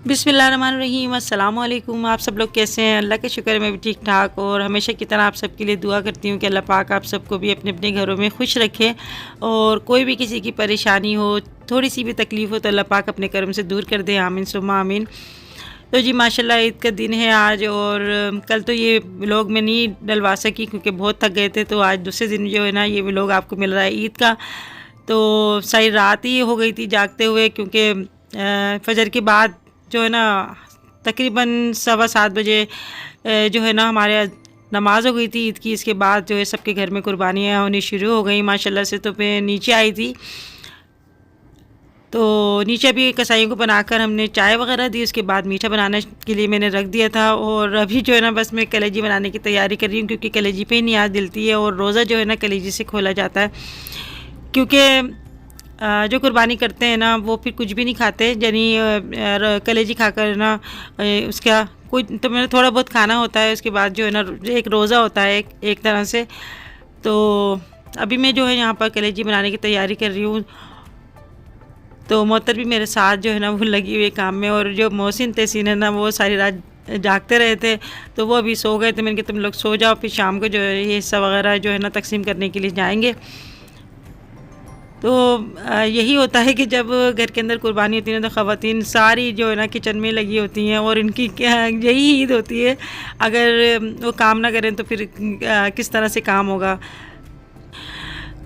बिस्मिल्लाहिर्रहमानिर्रहीम, अस्सलाम वालेकुम। आप सब लोग कैसे हैं? अल्लाह का शुक्र है मैं भी ठीक ठाक। और हमेशा की तरह आप सबके लिए दुआ करती हूँ कि अल्लाह पाक आप सबको भी अपने अपने घरों में खुश रखे। और कोई भी किसी की परेशानी हो, थोड़ी सी भी तकलीफ़ हो, तो अल्लाह पाक अपने करम से दूर कर दे। आमीन सुम्मा आमीन। तो जी माशाल्लाह ईद का दिन है आज। और कल तो ये व्लॉग में नहीं डलवा सकी क्योंकि बहुत थक गए थे। तो आज दूसरे दिन जो है ना ये व्लॉग आपको मिल रहा है ईद का। तो सही रात ही हो गई थी जागते हुए, क्योंकि फजर के बाद जो है ना तकरीबन 7:15 बजे जो है ना हमारे यहाँ नमाज़ हो गई थी ईद की। इसके बाद जो है सबके घर में कुर्बानियाँ होनी शुरू हो गई माशाल्लाह से। तो मैं नीचे आई थी, तो नीचे अभी कसाईयों को बनाकर हमने चाय वगैरह दी। उसके बाद मीठा बनाने के लिए मैंने रख दिया था। और अभी जो है ना बस मैं कलेजी बनाने की तैयारी कर रही हूँ, क्योंकि कलेजी पे ही नीयत दिलती है। और रोज़ा जो है ना कलेजी से खोला जाता है, क्योंकि जो कुर्बानी करते हैं ना वो फिर कुछ भी नहीं खाते। यानी कलेजी खाकर ना उसका कोई तो मैंने थोड़ा बहुत खाना होता है। उसके बाद जो है ना एक रोज़ा होता है एक तरह से। तो अभी मैं जो है यहाँ पर कलेजी बनाने की तैयारी कर रही हूँ। तो मोहतर भी मेरे साथ जो है ना वो लगी हुई काम में। और जो मोहसिन तहसीन है ना वो सारी रात जागते रहे थे, तो वो अभी सो गए थे। मैंने कहा तुम लोग सो जाओ, फिर शाम को जो है ये हिस्सा वगैरह जो है ना तकसीम करने के लिए जाएंगे। तो यही होता है कि जब घर के अंदर कुर्बानी होती है ना तो ख़वातीन सारी जो है ना किचन में लगी होती हैं। और इनकी क्या यही ईद होती है, अगर वो काम ना करें तो फिर किस तरह से काम होगा।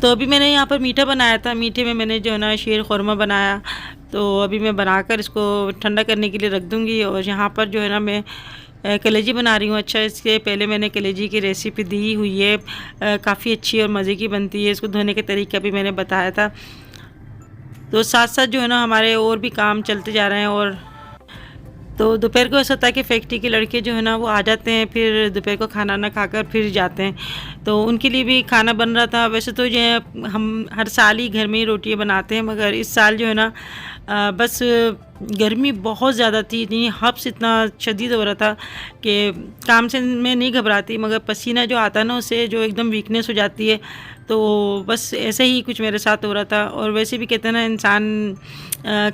तो अभी मैंने यहाँ पर मीठा बनाया था। मीठे में मैंने जो है ना शीर खुरमा बनाया। तो अभी मैं बनाकर इसको ठंडा करने के लिए रख दूँगी। और यहाँ पर जो है ना मैं कलेजी बना रही हूँ। अच्छा, इसके पहले मैंने कलेजी की रेसिपी दी हुई है, काफ़ी अच्छी और मज़े की बनती है। इसको धोने के तरीका भी मैंने बताया था। तो साथ साथ जो है ना हमारे और भी काम चलते जा रहे हैं। और तो दोपहर को ऐसा होता है कि फैक्ट्री के लड़के जो है ना वो आ जाते हैं, फिर दोपहर को खाना ना खाकर फिर जाते हैं। तो उनके लिए भी खाना बन रहा था। वैसे तो जो है हम हर साल ही घर में ही रोटियां बनाते हैं, मगर इस साल जो है ना बस गर्मी बहुत ज़्यादा थी। नहीं, हब्स इतना शदीद हो रहा था कि काम से मैं नहीं घबराती, मगर पसीना जो आता है ना उससे जो एकदम वीकनेस हो जाती है। तो बस ऐसे ही कुछ मेरे साथ हो रहा था। और वैसे भी कहते हैं ना इंसान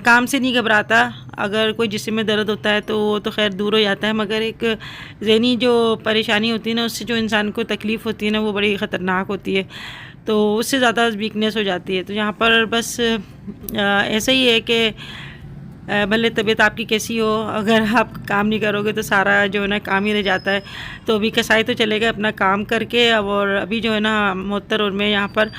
काम से नहीं घबराता। अगर कोई जिस्म में दर्द होता है तो वो तो खैर दूर हो जाता है, मगर एक ज़हनी जो परेशानी होती है ना उससे जो इंसान को तकलीफ़ होती है ना वो बड़ी ख़तरनाक होती है। तो उससे ज़्यादा वीकनेस हो जाती है। तो यहाँ पर बस ऐसा ही है कि भले तबीयत आपकी कैसी हो, अगर आप काम नहीं करोगे तो सारा जो है ना काम ही रह जाता है। तो अभी कसाई तो चले गए अपना काम करके। अब और अभी जो है ना मोहतर और मैं यहाँ पर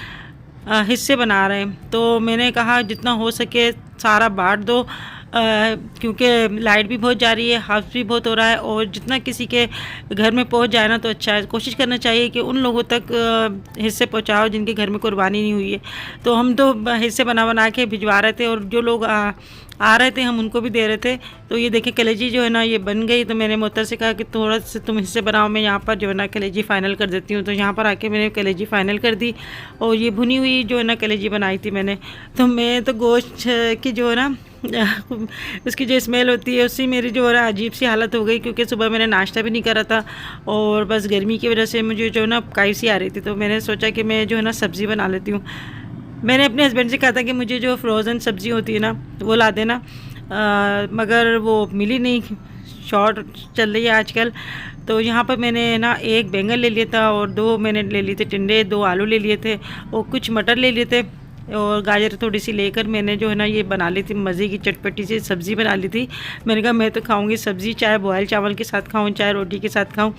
हिस्से बना रहे हैं। तो मैंने कहा जितना हो सके सारा बांट दो, क्योंकि लाइट भी बहुत जा रही है, हाउस भी बहुत हो रहा है। और जितना किसी के घर में पहुंच जाए ना तो अच्छा है। कोशिश करना चाहिए कि उन लोगों तक हिस्से पहुंचाओ जिनके घर में कुर्बानी नहीं हुई है। तो हम तो हिस्से बना बना के भिजवा रहे थे, और जो लोग आ रहे थे हम उनको भी दे रहे थे। तो ये देखिए कलेजी जो है ना ये बन गई। तो मैंने मोहतर से कहा कि थोड़ा से तुम हिस्से बनाओ, मैं यहाँ पर जो है ना कलेजी फ़ाइनल कर देती हूँ। तो यहाँ पर आके मैंने कलेजी फ़ाइनल कर दी। और ये भुनी हुई जो है ना कलेजी बनाई थी मैंने। तो मैं तो गोश्त की जो है ना उसकी जो स्मेल होती है उससे मेरी जो है ना अजीब सी हालत हो गई, क्योंकि सुबह मैंने नाश्ता भी नहीं करा था। और बस गर्मी की वजह से मुझे जो है ना काई सी आ रही थी। तो मैंने सोचा कि मैं जो है ना सब्ज़ी बना लेती हूँ। मैंने अपने हस्बैंड से कहा था कि मुझे जो फ्रोज़न सब्ज़ी होती है ना वो ला देना, मगर वो मिली नहीं, शॉर्ट चल रही है आजकल। तो यहाँ पर मैंने ना एक बैंगन ले लिया था, और 2 मैंने ले लिए थे टिंडे, 2 आलू ले लिए थे, और कुछ मटर ले लिए थे, और गाजर थोड़ी सी लेकर मैंने जो है ना ये बना ली थी मज़े की चटपटी सी सब्ज़ी बना ली थी। मैंने कहा मैं तो खाऊंगी सब्ज़ी, चाहे बॉयल चावल के साथ खाऊं चाहे रोटी के साथ खाऊं।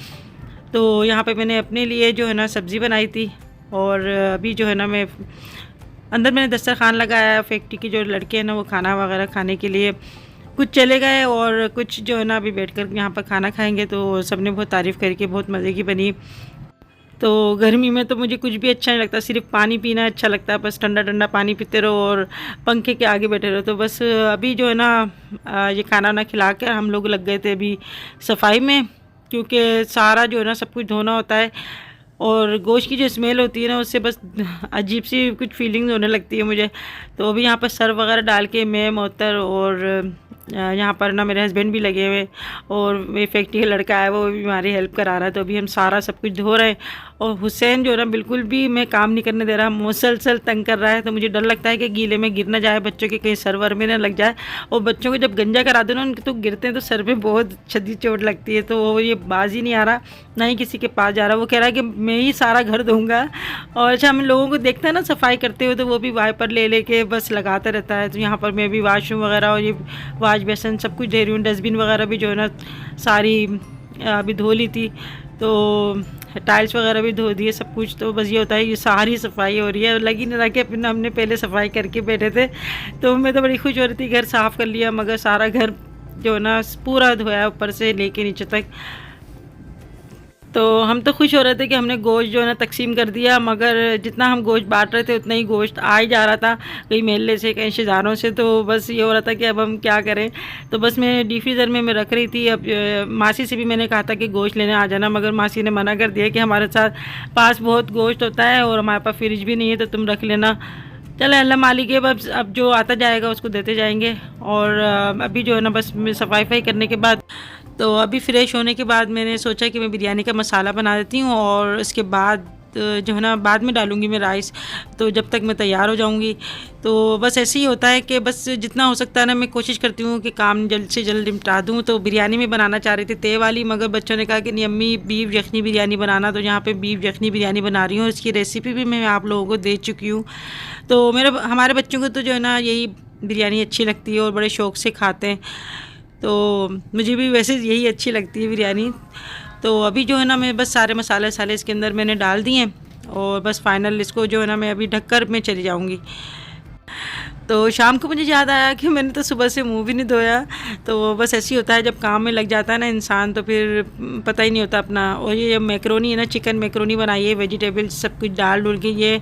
तो यहाँ पे मैंने अपने लिए जो है ना सब्ज़ी बनाई थी। और अभी जो है ना मैं अंदर मैंने दस्तरखान लगाया। फैक्ट्री के जो लड़के हैं ना वो खाना वगैरह खाने के लिए कुछ चले गए, और कुछ जो है ना अभी बैठकर यहाँ पर खाना खाएंगे। तो सबने बहुत तारीफ़ करके बहुत मज़े की बनी। तो गर्मी में तो मुझे कुछ भी अच्छा नहीं लगता, सिर्फ पानी पीना अच्छा लगता है। बस ठंडा ठंडा पानी पीते रहो और पंखे के आगे बैठे रहो। तो बस अभी जो है ना ये खाना ना खिला कर हम लोग लग गए थे अभी सफाई में, क्योंकि सारा जो है ना सब कुछ धोना होता है। और गोश्त की जो स्मेल होती है ना उससे बस अजीब सी कुछ फीलिंग्स होने लगती है मुझे। तो अभी यहाँ पर सर्फ वगैरह डाल के मैं मोहतर और यहाँ पर ना मेरे हस्बैंड भी लगे हुए और मेरी फैक्ट्री का लड़का है, वो भी हमारी हेल्प करा रहा है। तो अभी हम सारा सब कुछ धो रहे हैं। और हुसैन जो है ना बिल्कुल भी मैं काम नहीं करने दे रहा, मुसलसल तंग कर रहा है। तो मुझे डर लगता है कि गीले में गिर ना जाए, बच्चों के कहीं सर वर में ना लग जाए। और बच्चों को जब गंजा करा दो ना उनके, तो गिरते हैं तो सर में बहुत शदीद चोट लगती है। तो वो ये बाज ही नहीं आ रहा, ना ही किसी के पास जा रहा। वो कह रहा है कि मैं ही सारा घर धोऊंगा। और अच्छा, हम लोगों को देखते हैं ना सफाई करते हुए, तो वो भी वाइपर ले लेके बस लगाता रहता है। तो यहाँ पर मैं भी वाशरूम वगैरह और ये वाश बेसन सब कुछ धो रही हूँ। डस्टबिन वगैरह भी जो है ना सारी अभी धो ली थी। तो टाइल्स वगैरह भी धो दिए सब कुछ। तो बस ये होता है, ये सारी सफाई हो रही है। लगी नहीं रहा कि अपना हमने पहले सफाई करके बैठे थे। तो मैं तो बड़ी खुश हो रही थी, घर साफ़ कर लिया, मगर सारा घर जो है ना पूरा धोया ऊपर से लेके नीचे तक। तो हम तो खुश हो रहे थे कि हमने गोश्त जो है ना तकसीम कर दिया, मगर जितना हम गोश्त बांट रहे थे उतना ही गोश्त आ ही जा रहा था, कहीं मेले से कहीं रिश्तेदारों से। तो बस ये हो रहा था कि अब हम क्या करें। तो बस मैं डीप फ्रीज़र में मैं रख रही थी। अब मासी से भी मैंने कहा था कि गोश्त लेने आ जाना, मगर मासी ने मना कर दिया कि हमारे साथ पास बहुत गोश्त होता है और हमारे पास फ्रिज भी नहीं है, तो तुम रख लेना। चलो अल्लाह मालिक है, अब जो आता जाएगा उसको देते जाएंगे। और अभी जो है ना बस सफाई करने के बाद, तो अभी फ़्रेश होने के बाद मैंने सोचा कि मैं बिरयानी का मसाला बना देती हूँ और उसके बाद जो है ना बाद में डालूँगी मैं राइस। तो जब तक मैं तैयार हो जाऊँगी, तो बस ऐसे ही होता है कि बस जितना हो सकता है ना मैं कोशिश करती हूँ कि काम जल्द से जल्द निपटा दूँ। तो बिरयानी में बनाना चाह रही थी तय वाली, मगर बच्चों ने कहा कि नहीं अम्मी बीफ यखनी बिरयानी बनाना। तो यहाँ पे बीफ यखनी बिरयानी बना रही हूँ, इसकी रेसिपी भी मैं आप लोगों को दे चुकी हूँ। तो हमारे बच्चों को तो जो है ना यही बिरयानी अच्छी लगती है और बड़े शौक़ से खाते हैं। तो मुझे भी वैसे यही अच्छी लगती है बिरयानी। तो अभी जो है ना मैं बस सारे मसाले इसके अंदर मैंने डाल दिए हैं और बस फाइनल इसको जो है ना मैं अभी ढककर मैं चली जाऊंगी। तो शाम को मुझे याद आया कि मैंने तो सुबह से मुंह भी नहीं धोया। तो बस ऐसे ही होता है, जब काम में लग जाता है ना इंसान तो फिर पता ही नहीं होता अपना। और ये मैक्रोनी है ना, चिकन मैक्रोनी बनाई है, वेजिटेबल्स सब कुछ डाल डुल के ये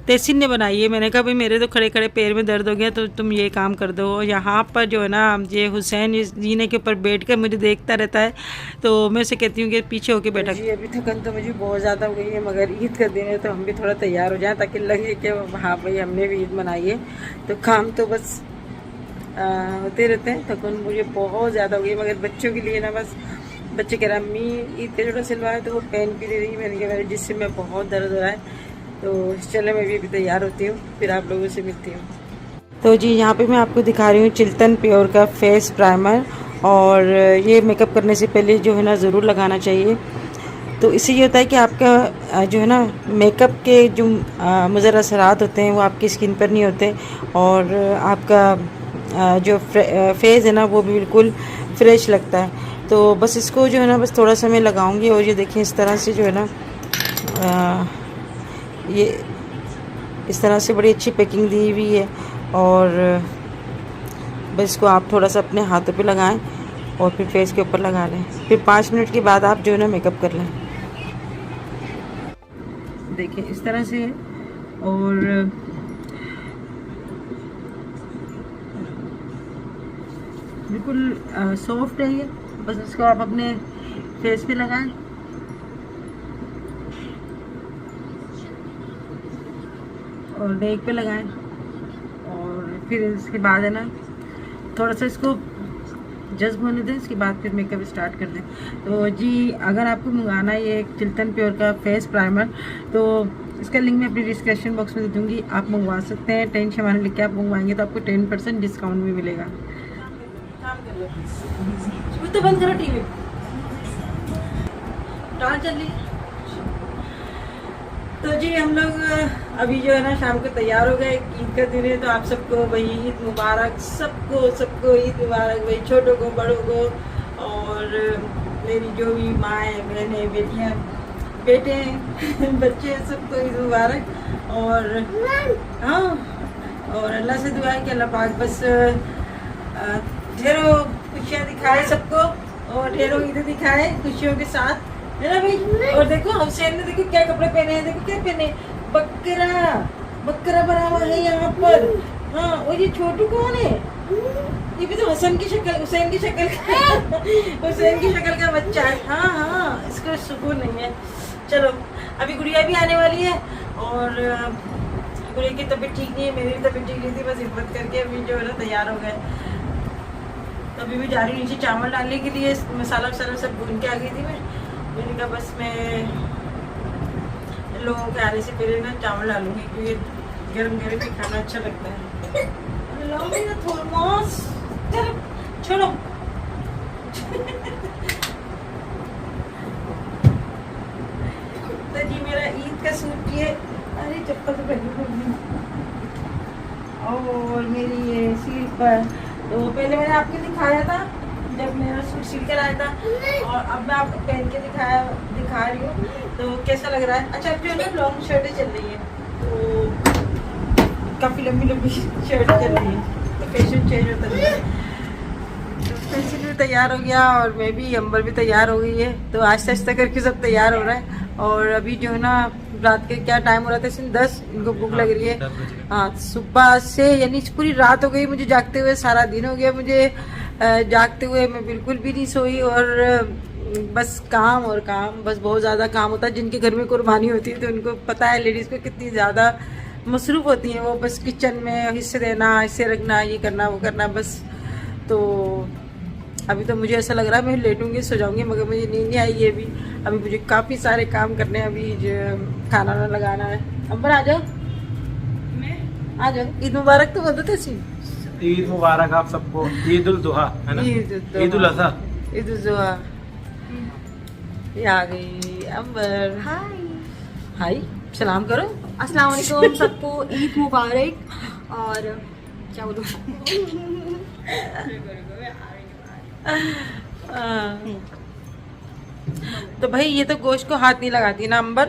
तहसीन ने बनाई है। मैंने कहा भाई मेरे तो खड़े खड़े पैर में दर्द हो गया, तो तुम ये काम कर दो। यहाँ पर जो है ना ये हुसैन इस जीने के ऊपर बैठ कर मुझे देखता रहता है, तो मैं उसे कहती हूँ कि पीछे होके बैठा। जी अभी थकन तो मुझे बहुत ज़्यादा हो गई है, मगर ईद का दिन है तो हम भी थोड़ा तैयार हो जाएँ ताकि लगे कि हाँ भाई हमने भी ईद मनाई है। तो काम तो बस होते रहते हैं। थकन मुझे बहुत ज़्यादा हो गई, मगर बच्चों के लिए ना बस बच्चे कह रहा अम्मी ईद का जोड़ा सिलवाए, तो वो पेन भी दे रही। मैंने कहा मेरे जिससे मैं बहुत दर्द हो रहा है। तो चलो मैं भी अभी तैयार होती हूँ, फिर आप लोगों से मिलती हूँ। तो जी यहाँ पे मैं आपको दिखा रही हूँ चिल्तन प्योर का फेस प्राइमर। और ये मेकअप करने से पहले जो है ना ज़रूर लगाना चाहिए। तो इससे ये होता है कि आपका जो है ना मेकअप के जो मुज़र असरात होते हैं वो आपकी स्किन पर नहीं होते, और आपका जो फेस है ना वो भी बिल्कुल फ्रेश लगता है। तो बस इसको जो है ना बस थोड़ा सा मैं लगाऊंगी। और ये देखिए इस तरह से जो है ना ये इस तरह से बड़ी अच्छी पैकिंग दी हुई है। और बस इसको आप थोड़ा सा अपने हाथों पे लगाएं और फिर फेस के ऊपर लगा लें। फिर 5 मिनट के बाद आप जो है ना मेकअप कर लें। देखिए इस तरह से, और बिल्कुल सॉफ्ट है ये। बस इसको आप अपने फेस पे लगाएं और नेक पे लगाएं। और फिर इसके बाद है ना थोड़ा सा इसको जज्ब होने दें, इसके बाद फिर मेकअप स्टार्ट कर दें। तो जी अगर आपको मंगाना है ये चिल्तन प्योर का फेस प्राइमर, तो इसका लिंक मैं अपनी डिस्क्रिप्शन बॉक्स में दे दूँगी, आप मंगवा सकते हैं। 10 शमाना लिख के आप मंगवाएंगे तो आपको 10% डिस्काउंट भी मिलेगा। तो बंद करो टीवी, टाल चल रही। तो जी हम लोग अभी जो है ना शाम को तैयार हो गए। ईद का दिन है तो आप सबको भाई ईद मुबारक, सबको ईद मुबारक भाई, छोटों को बड़ों को। और मेरी जो भी माँ है, बहनें, बेटियाँ, बेटे हैं, बच्चे, सबको ईद मुबारक। और हाँ, और अल्लाह से दुआ है कि अल्लाह पाक बस ढेरों खुशियाँ दिखाए सबको और ढेरों ईद दिखाए खुशियों के साथ, है ना भाई। और देखो हुसैन ने देखो क्या कपड़े पहने हैं, देखो क्या पहने, बकरा बना हुआ है यहाँ पर। हाँ, और ये छोटू कौन है? ये भी तो हुसैन की शक्ल हुसैन की शक्ल का बच्चा है। हाँ, इसको सुकून नहीं है। चलो अभी गुड़िया भी आने वाली है, और गुड़िया की तबीयत ठीक नहीं है, मेरी भी तबीयत ठीक नहीं थी, बस हिम्मत करके अभी जो है ना तैयार हो गए। अभी भी जा रही हूँ नीचे चावल डालने के लिए। मसाला वसाला सब भून के आ गई थी मैंने कहा बस मैं लोगों के आने से पहले ना चावल डालूंगी क्योंकि गर्म गर्म ही खाना अच्छा लगता है। छोड़ो तो जी मेरा ईद का सूट ये, अरे चप्पल तो पहनी और मेरी ये सील पर, तो पहले मैंने आपको दिखाया था जब मेरा सूट सिल कर आया था, और अब मैं आपको पहन के दिखा रही हूँ तो कैसा लग रहा है। अच्छा अब जो है ना लॉन्ग शर्टें चल रही है, तो काफ़ी लंबी लंबी शर्टें चल रही है, तो फैशन चेंज होता है। तो पेंसिल भी तैयार हो गया और मैं भी, अंबर भी तैयार हो गई है, तो आहिस्ता आहिस्ता करके सब तैयार हो रहा है। और अभी जो है ना रात के क्या टाइम हो रहा था, इसमें 10, इनको भूख लग रही है। हाँ सुबह से यानी पूरी रात हो गई मुझे जागते हुए, सारा दिन हो गया मुझे जागते हुए, मैं बिल्कुल भी नहीं सोई। और बस काम और काम, बस बहुत ज़्यादा काम होता है। जिनके घर में कुर्बानी होती है तो उनको पता है लेडीज़ को कितनी ज़्यादा मसरूफ़ होती हैं वो, बस किचन में हिस्से देना, हिस्से रखना, ये करना वो करना बस। तो अभी तो मुझे ऐसा लग रहा है मैं लेटूंगी सो जाऊंगी, मगर मुझे नींद नहीं आई है अभी मुझे काफ़ी सारे काम करने हैं। अभी जो खाना वाना लगाना है। अंबर आ जाओ, आ जाओ। ईद मुबारक तो बोलते थे। ईद मुबारक आप सबको। ईद उल जुहा है ना, ईद उल अज़हा, ईद उल जुहा। ये आ गई अंबर। हाय सलाम करो। अस्सलाम वालेकुम सबको, ईद मुबारक। और क्या बोलूं तो भाई ये तो गोश्त को हाथ नहीं लगाती ना अंबर,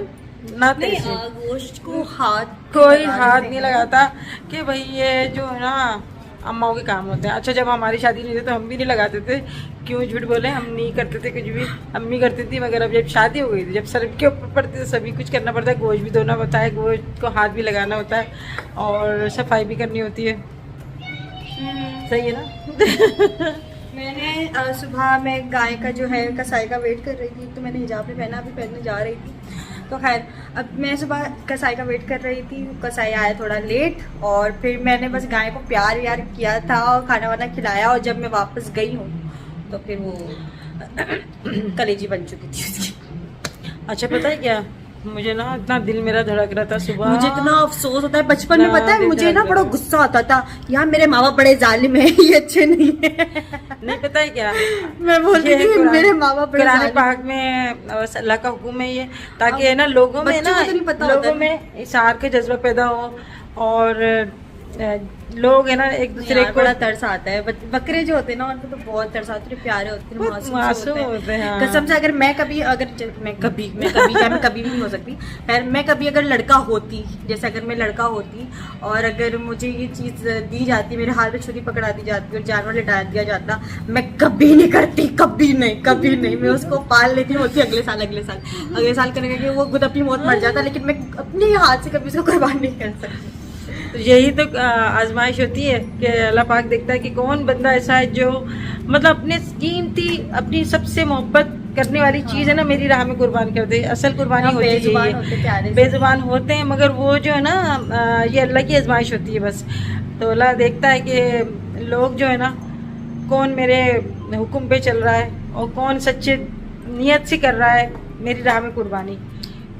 ना तेरे से गोश्त को हाथ कोई हाथ नहीं लगाता कि भाई ये जो है ना अम्माओं के काम होते हैं। अच्छा जब हमारी शादी नहीं थी तो हम भी नहीं लगाते थे, क्यों झूठ बोले, हम नहीं करते थे कुछ भी, अम्मी करती थी। मगर अब जब शादी हो गई थी, जब सर के ऊपर पड़ती है सभी कुछ करना पड़ता है, गोश्त भी धोना होता है, गोश्त को हाथ भी लगाना होता है और सफाई भी करनी होती है। सही है ना। मैंने सुबह में गाय का जो है कसाई का वेट कर रही थी, तो मैंने हिजाब में पहना, अभी पहनने जा रही थी। तो खैर अब मैं सुबह कसाई का वेट कर रही थी, कसाई आया थोड़ा लेट, और फिर मैंने बस गाय को प्यार व्यार किया था और खाना वाना खिलाया, और जब मैं वापस गई हूँ तो फिर वो कलेजी बन चुकी थी उसकी। अच्छा पता है क्या, मुझे ना इतना दिल मेरा धड़क रहा था सुबह, मुझे इतना अफसोस होता है। बचपन में पता है मुझे ना बड़ा गुस्सा आता था, यार मेरे माँ बाप बड़े जालिम है, ये अच्छे नहीं है। नहीं पता है क्या, मैं बोलती थी मेरे माँ बाप कुरान पाक में अल्लाह का हुक्म है ये, ताकि है ना लोगों में ना लोगों में इशार का जज्बा पैदा हो, और लोग है ना एक दूसरे को बड़ा तरस आता है। बकरे जो होते हैं ना उनको तो बहुत तरस आता है, प्यारे होते हैं, मासूम होते हैं। कसम से अगर मैं कभी भी नहीं हो सकती, खैर मैं कभी अगर लड़का होती, जैसे अगर मैं लड़का होती और अगर मुझे ये चीज़ दी जाती, मेरे हाथ में छुरी पकड़ा दी जाती और जानवर लिटा दिया जाता, मैं कभी नहीं करती, कभी नहीं। मैं उसको पाल लेती, होती अगले साल करने के वो खुद अपनी मौत मर जाता, लेकिन मैं अपने हाथ से कभी उसको कुर्बान नहीं कर सकती। तो यही तो आजमाइश होती है कि अल्लाह पाक देखता है कि कौन बंदा ऐसा है जो मतलब अपने कीमती, अपनी सबसे मोहब्बत करने वाली चीज़ है ना मेरी राह में कुर्बान कर दे। असल कुर्बानी होती है, बेजुबान होते हैं, मगर वो जो है ना ये अल्लाह की आजमाइश होती है बस। तो अल्लाह देखता है कि लोग जो है ना कौन मेरे हुक्म पे चल रहा है और कौन सच्चे नियत से कर रहा है मेरी राह में कुर्बानी।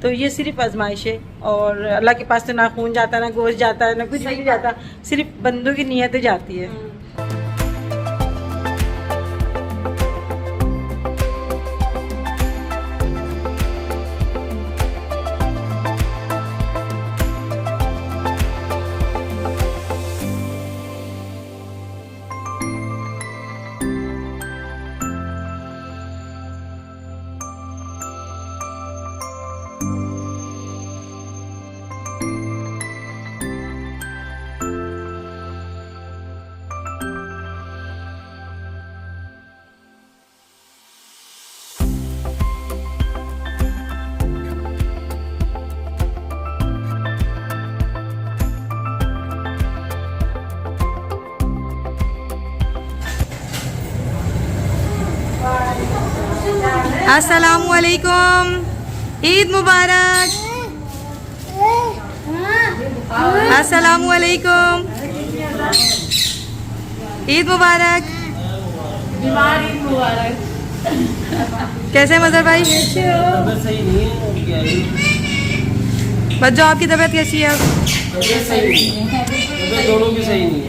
तो ये सिर्फ आजमाइश है, और अल्लाह के पास तो ना खून जाता, ना गोश्त जाता है, ना कुछ भी जाता, सिर्फ बंदों की नियतें जाती है। अस्सलामुअलैकुम, ईद मुबारक। अस्सलामुअलैकुम, ईद मुबारक। कैसे हैं मजहर भाई? तबीयत सही नहीं है, क्या है? बच्चों आपकी तबीयत कैसी है? तबीयत सही नहीं है, तबीयत दोनों की सही नहीं है।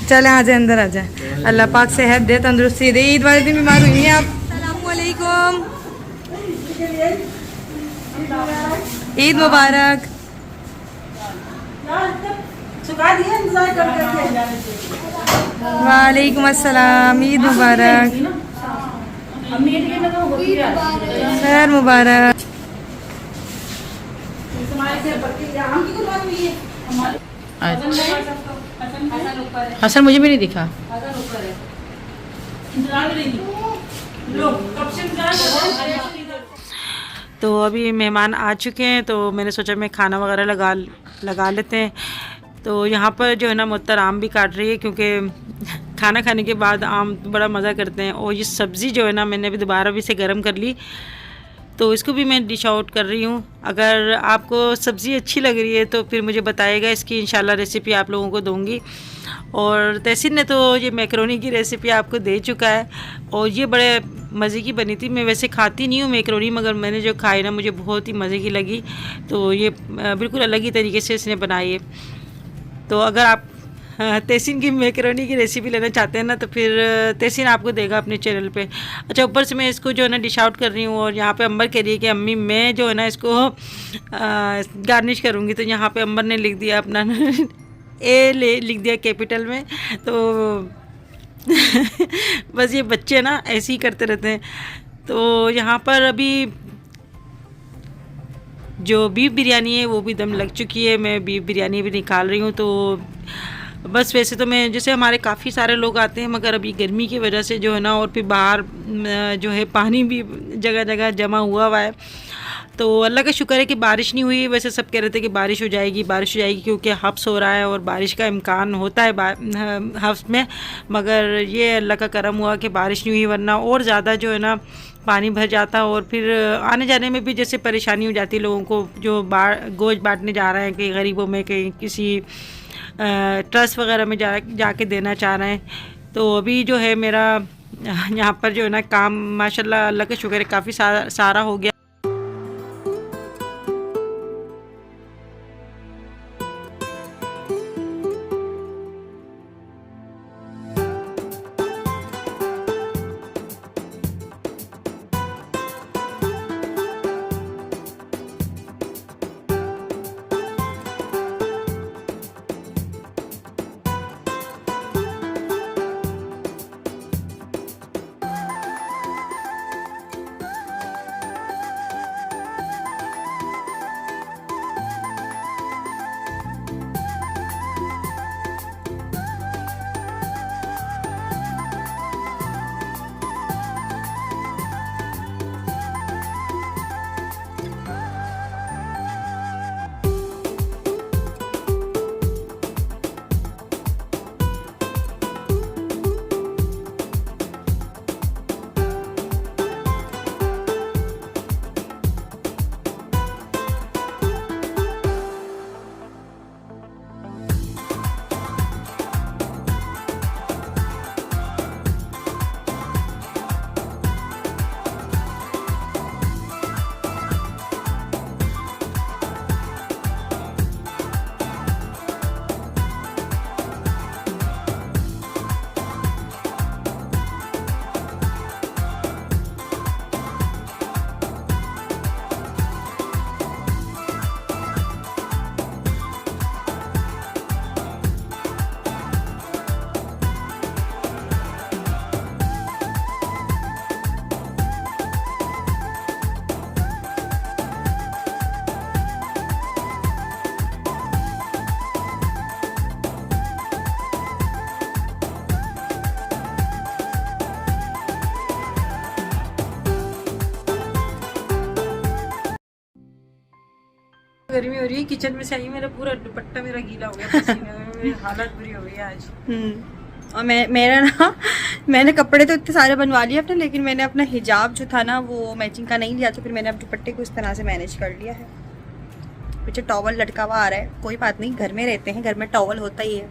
चले आ जाए, अंदर आ जाए। अल्लाह पाक सेहत दे, तंदुरुस्ती दे। ईद वाले दिन बीमार हुई हैं आप? अस्सलामुअलैकुम, ईद मुबारक। वालेकुम अस्सलाम, ईद मुबारक, खैर मुबारक। हसन मुझे भी नहीं दिखा। तो अभी मेहमान आ चुके हैं, तो मैंने सोचा मैं खाना वगैरह लगा लेते हैं। तो यहाँ पर जो है ना मुत्तर आम भी काट रही है, क्योंकि खाना खाने के बाद आम बड़ा मज़ा करते हैं। और ये सब्ज़ी जो है ना मैंने अभी दोबारा भी इसे गर्म कर ली, तो इसको भी मैं डिश आउट कर रही हूँ। अगर आपको सब्ज़ी अच्छी लग रही है तो फिर मुझे बताइएगा, इसकी इंशाल्लाह रेसिपी आप लोगों को दूँगी। और तहसीन ने तो ये मैकरोनी की रेसिपी आपको दे चुका है, और ये बड़े मज़े की बनी थी। मैं वैसे खाती नहीं हूँ मैकरोनी, मगर मैंने जो खाई ना मुझे बहुत ही मज़े की लगी। तो ये बिल्कुल अलग ही तरीके से इसने बनाई है। तो अगर आप तहसीन की मैकरोनी की रेसिपी लेना चाहते हैं ना, तो फिर तहसीन आपको देगा अपने चैनल पे। अच्छा, ऊपर से मैं इसको जो है ना डिश आउट कर रही हूँ, और यहाँ पे अंबर कह रही है कि अम्मी मैं जो है ना इसको गार्निश करूँगी। तो यहाँ पे अंबर ने लिख दिया अपना लिख दिया कैपिटल में। तो बस ये बच्चे ना ऐसे ही करते रहते हैं। तो यहाँ पर अभी जो बीफ बिरयानी है वो भी दम लग चुकी है। मैं बीफ बिरयानी भी निकाल रही हूँ। तो बस वैसे तो मैं जैसे हमारे काफ़ी सारे लोग आते हैं, मगर अभी गर्मी की वजह से जो है ना, और फिर बाहर जो है पानी भी जगह जगह जमा हुआ है। तो अल्लाह का शुक्र है कि बारिश नहीं हुई। वैसे सब कह रहे थे कि बारिश हो जाएगी, क्योंकि हफ्स हो रहा है और बारिश का इम्कान होता है हफ्स में, मगर ये अल्लाह का करम हुआ कि बारिश नहीं हुई, वरना और ज़्यादा जो है ना पानी भर जाता। और फिर आने जाने में भी जैसे परेशानी हो जाती है लोगों को, जो गोश्त बांटने जा रहे हैं, कहीं गरीबों में, कहीं किसी ट्रस्ट वगैरह में जाके देना चाह रहे हैं। तो अभी जो है मेरा यहाँ पर जो है ना काम माशाल्लाह अल्लाह का शुक्र है काफ़ी सारा हो गया। गर्मी हो रही है, किचन में से आई, मेरा पूरा दुपट्टा मेरा गीला हो गया पसीने में, मेरी हालत बुरी हो गई है आज। और मेरा ना मैंने कपड़े तो इतने सारे बनवा लिए अपने, लेकिन मैंने अपना हिजाब जो था ना वो मैचिंग का नहीं लिया, तो फिर मैंने अब दुपट्टे को इस तरह से मैनेज कर लिया है। पीछे टॉवल लटका हुआ आ रहा है, कोई बात नहीं, घर में रहते हैं, घर में टॉवल होता ही है।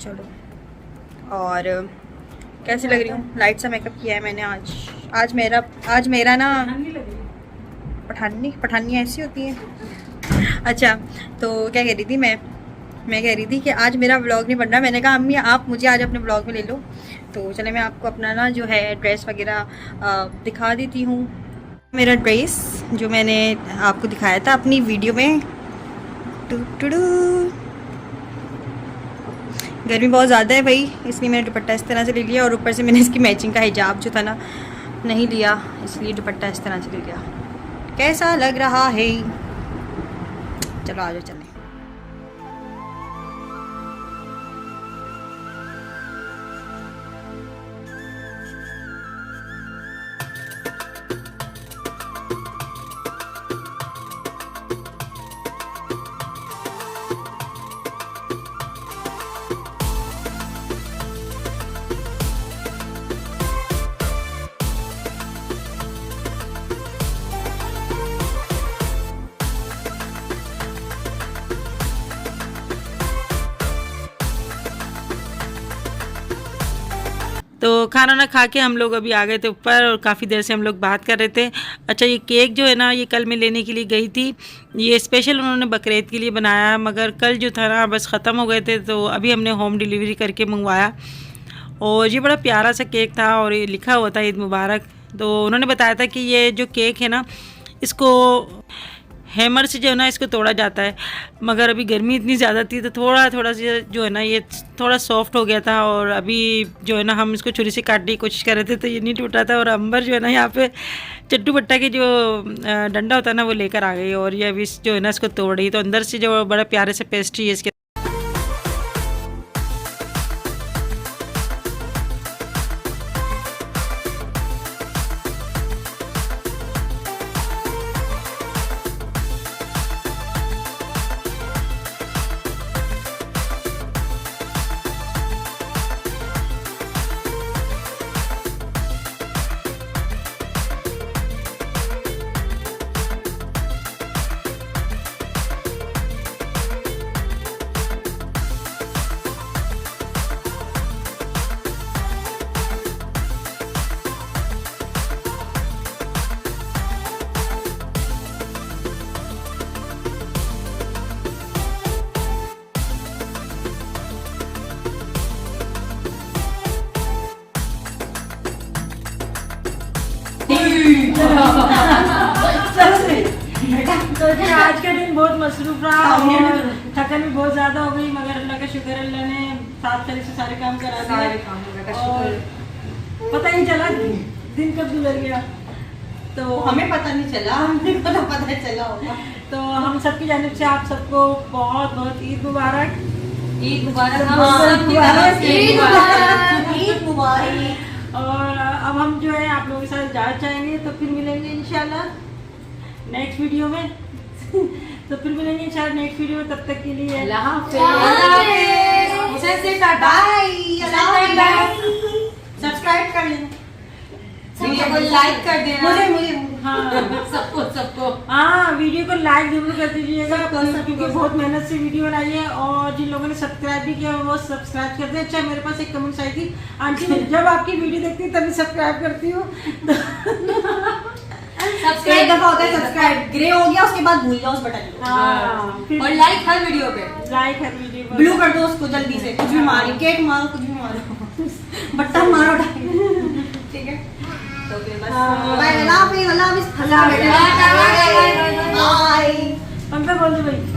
चलो और कैसी लग रही हूँ? लाइट सा मेकअप किया है मैंने आज मेरा ना पठानी ऐसी होती है। अच्छा, तो क्या कह रही थी मैं कह रही थी कि आज मेरा व्लॉग नहीं बन रहा। मैंने कहा अम्मी आप मुझे आज अपने व्लॉग में ले लो। तो चले मैं आपको अपना ना जो है ड्रेस वगैरह दिखा देती हूँ। मेरा ड्रेस जो मैंने आपको दिखाया था अपनी वीडियो में। गर्मी बहुत ज़्यादा है भाई, इसलिए मैंने दुपट्टा इस तरह से ले लिया और ऊपर से मैंने इसकी मैचिंग का हिजाब जो था ना नहीं लिया, इसलिए दुपट्टा इस तरह से ले लिया। कैसा लग रहा है? चलो आ जाओ चलें। तो खाना ना खा के हम लोग अभी आ गए थे ऊपर और काफ़ी देर से हम लोग बात कर रहे थे। अच्छा, ये केक जो है ना ये कल मैं लेने के लिए गई थी, ये स्पेशल उन्होंने बकरीद के लिए बनाया, मगर कल जो था ना बस ख़त्म हो गए थे, तो अभी हमने होम डिलीवरी करके मंगवाया। और ये बड़ा प्यारा सा केक था और ये लिखा हुआ था ईद मुबारक। तो उन्होंने बताया था कि ये जो केक है ना इसको हैमर से जो है ना इसको तोड़ा जाता है, मगर अभी गर्मी इतनी ज़्यादा थी तो थोड़ा सा जो है ना ये थोड़ा सॉफ्ट हो गया था। और अभी जो है ना हम इसको छुरी से काटने की कोशिश कर रहे थे तो ये नहीं टूटा था। और अंबर जो है ना यहाँ पे चट्टू पट्टा की जो डंडा होता है ना वो लेकर आ गई और ये अभी जो है ना इसको तोड़ रही। तो अंदर से जो बड़ा प्यारे से पेस्ट्री है इसके। तो जी आज का दिन बहुत मसरूफ रहा और थकन भी बहुत ज़्यादा हो गई, मगर अल्लाह का शुक्र, अल्लाह ने साथ तरह से सारे काम करा दिए और पता ही चला दिन कब गुजर गया। तो हमें पता नहीं चला, हमें पता चला होगा। तो हम सबकी जानिब से आप सबको बहुत बहुत ईद मुबारक। ईद मुबारक। ईद मुबारक। और अब हम जो है आप लोगों के साथ जाना चाहेंगे, तो फिर मिलेंगे इंशाल्लाह नेक्स्ट वीडियो में। तो फिर मिलेंगे इंशाल्लाह नेक्स्ट वीडियो में, तब तक के लिए अल्लाह हाफ़िज़। सब्सक्राइब कर लेना, वीडियो को लाइक कर देना। मुझे हाँ सबको हाँ वीडियो को लाइक जरूर कर दीजिएगा क्योंकि बहुत मेहनत से वीडियो बनाई है। और जिन लोगों ने सब्सक्राइब भी किया वो सब्सक्राइब कर दें। अच्छा, मेरे पास एक कमेंट्स आई थी, आंटी जब आपकी वीडियो देखती हूँ तभी सब्सक्राइब करती हूँ। एक दफा होता है सब्सक्राइब, ग्रे हो गया उसके बाद भूल जाओ उस बटन को। और लाइक हर वीडियो पे, लाइक हर वीडियो पर ब्लू कर दो उसको जल्दी से, कुछ भी मारो, केक मारो, कुछ भी मारो, बट्टा मारो, ठीक है। तो फिर बस बाय, अल्लाह हाफिज़, अल्लाह हाफिज़, बाय। बाय। पंखा बोल दो भाई।